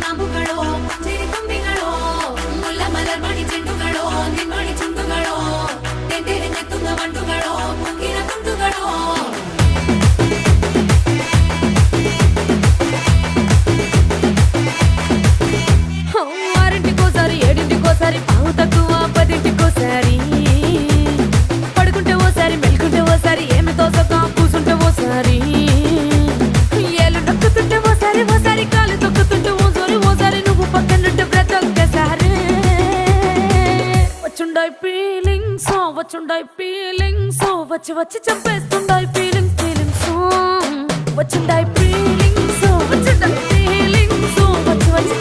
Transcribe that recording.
കാമ്പുകളോ ചെരിക്കൊമ്പികളോ മുല്ല മലർമണി ചെണ്ടുകളോ നിന്മണി ചുണ്ടുകളോ തെന്തെറിഞ്ഞെത്തുന്ന വണ്ടുകളോ പൊങ്കിന തുണ്ടുകളോ ఆరింటికోసారి ఏడింటికోసారి పావు తక్కువ పదింటికోసారి పడుకుంటే ఓసారి మెలుకుంటే ఓసారి ఏమి తోసక కూసుంటే ఓసారి ఏళ్ళు నొక్కుతుంటే ఓసారి ఓసారి కాలు తొక్కుతుంటే ఓసారి నువ్వు పక్కనుంటే బ్రతొక్కసారి వచ్చుండాయి ఫీలింగ్స్ వచ్చి వచ్చి చంపేస్తుండాయి ఫీలింగ్స్ వచ్చిండాయి ఫీలింగ్స్ వచ్చి వచ్చి